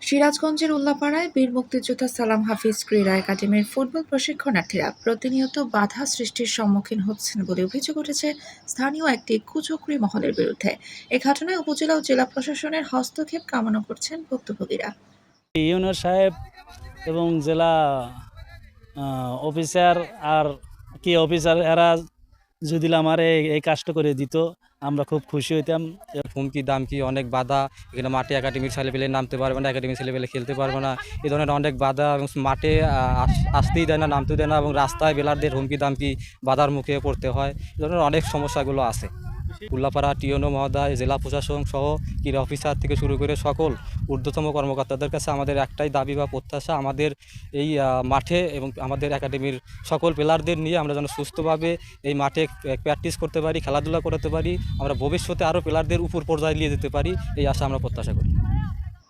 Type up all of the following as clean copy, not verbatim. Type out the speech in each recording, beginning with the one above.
সিরাজগঞ্জের উল্লাপাড়ায় বীর মুক্তিযোদ্ধা সালাম হাফিজ ক্রীড়া একাডেমির ফুটবল প্রশিক্ষণার্থীরা প্রতিনিয়ত বাধা সৃষ্টির সম্মুখীন হচ্ছেন বলে অভিযোগ উঠেছে স্থানীয় একটি কুচক্রী মহলের বিরুদ্ধে। এ ঘটনায় উপজেলা ও জেলা প্রশাসনের হস্তক্ষেপ কামনা করছেন ভুক্তভোগীরা। ইউনিয়ন সাহেব এবং জেলা অফিসার আর কি অফিসার এরা যদি আমার এই কাজটা করে দিত আমরা খুব খুশি হইতাম। হুমকি দামকি অনেক বাধা, এখানে মাঠে একাডেমির ছেলেপেলে নামতে পারবে না, একাডেমির ছেলেপেলে খেলতে পারবে না, এই ধরনের অনেক বাধা এবং মাঠে আসতেই দেয় না, নামতে দেয় না এবং রাস্তায় বেলারদের হুমকি দামকি বাধার মুখে পড়তে হয়। এই ধরনের অনেক সমস্যাগুলো আছে। উল্লাপাড়া টিওনো মহোদয়, জেলা প্রশাসন সহ ক্রীড়া অফিসার থেকে শুরু করে সকল ঊর্ধ্বতম কর্মকর্তাদের কাছে আমাদের একটাই দাবি বা প্রত্যাশা, আমাদের এই মাঠে এবং আমাদের একাডেমির সকল প্লেয়ারদের নিয়ে আমরা যেন সুস্থভাবে এই মাঠে প্র্যাকটিস করতে পারি, খেলাধুলা করতে পারি, আমরা ভবিষ্যতে আরও প্লেয়ারদের উপর পর্যায়ে নিয়ে যেতে পারি, এই আশা আমরা প্রত্যাশা করি।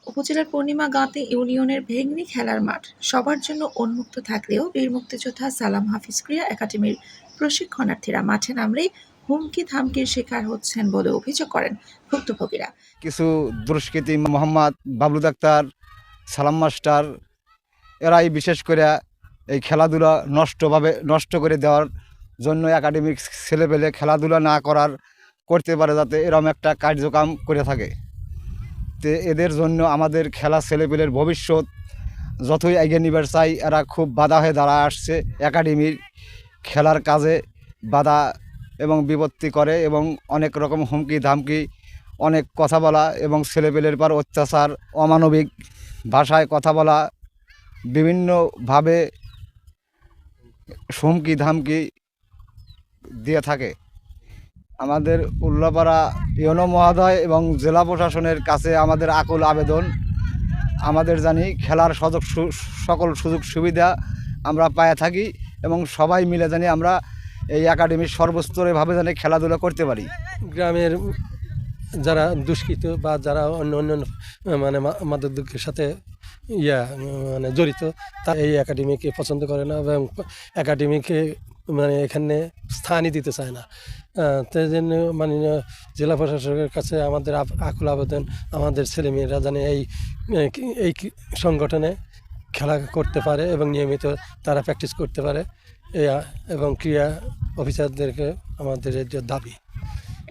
উপজেলার পূর্ণিমা গাঁতে ইউনিয়নের ভেঙনি খেলার মাঠ সবার জন্য উন্মুক্ত থাকলেও বীর মুক্তিযোদ্ধা সালাম হাফিজ ক্রীড়া একাডেমির প্রশিক্ষণার্থীরা মাঠে নামলেই হুমকি ধামকির শিকার হচ্ছেন বলে অভিযোগ করেন ভুক্তভোগীরা। কিছু দুষ্কৃতী মোহাম্মদ বাবলু ডাক্তার, সালাম মাস্টার এরাই বিশেষ করে এই খেলাধুলা নষ্ট করে দেওয়ার জন্য একাডেমিক ছেলেপেলে খেলাধুলা না করতে পারে যাতে এরকম একটা কার্যক্রম করে থাকে। তো এদের জন্য আমাদের খেলা ছেলেপেলের ভবিষ্যৎ যতই এগিয়ে নিবার চাই, এরা খুব বাধা হয়ে দাঁড়া আসছে একাডেমির খেলার কাজে বাধা এবং বিপত্তি করে এবং অনেক রকম হুমকি ধামকি, অনেক কথা বলা এবং ছেলেপেলের পর অত্যাচার, অমানবিক ভাষায় কথা বলা, বিভিন্নভাবে হুমকি ধামকি দিয়ে থাকে। আমাদের উল্লাপাড়া ইউনো মহোদয় এবং জেলা প্রশাসনের কাছে আমাদের আকুল আবেদন, আমাদের জানি খেলার সকল সুযোগ সুবিধা আমরা পায়ে থাকি এবং সবাই মিলে জানি আমরা এই একাডেমির সর্বস্তরেভাবে জানি খেলাধুলা করতে পারি। গ্রামের যারা দুষ্কৃত বা যারা অন্য মানে মাদকের সাথে মানে জড়িত, তারা এই একাডেমিকে পছন্দ করে না এবং একাডেমিকে মানে এখানে স্থানই দিতে চায় না। তাই জন্য মাননীয় জেলা প্রশাসকের কাছে আমাদের আকুল আবেদন, আমাদের ছেলেমেয়েরা যেন এই সংগঠনে খেলা করতে পারে এবং নিয়মিত তারা প্র্যাকটিস করতে পারে, এবং ক্রীড়া অফিসারদেরকে আমাদের দাবি।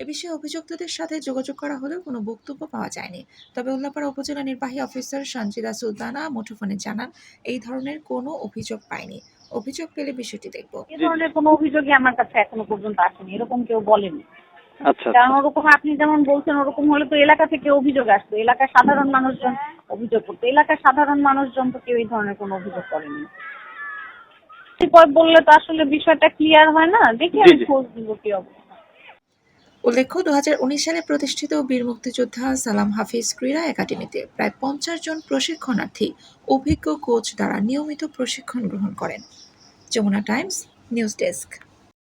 এ বিষয়ে অভিযুক্তদের সাথে যোগাযোগ করা হলেও কোনো বক্তব্য পাওয়া যায়নি। তবে উল্লাপাড়া উপজেলা নির্বাহী অফিসার সঞ্জিদা সুলতানা মুঠোফোনে জানান, এই ধরনের কোনো অভিযোগ পায়নি, অভিযোগ পেলে বিষয়টি দেখব। এই ধরনের কোনো অভিযোগই আমার কাছে এখনো পর্যন্ত আসেনি, এরকম কেউ বলেনি। আচ্ছা, কারণ ওরকম আপনি যেমন বলছেন ওরকম হলে তো এলাকা থেকে অভিযোগ আসতো, এলাকার সাধারণ মানুষজন অভিযোগ করতো, এলাকার সাধারণ মানুষজন তো কেউ এই ধরনের কোনো অভিযোগ করেনি। বললে তো আসলে বিষয়টা ক্লিয়ার হয় না, দেখি আমি খোঁজ দিব কি অবস্থা। উল্লেখ্য, 2019 সালে প্রতিষ্ঠিত বীর মুক্তিযোদ্ধা সালাম হাফিজ ক্রীড়া একাডেমিতে প্রায় 50 জন প্রশিক্ষণার্থী অভিজ্ঞ কোচ দ্বারা নিয়মিত প্রশিক্ষণ গ্রহণ করেন। Jamuna Times News desk.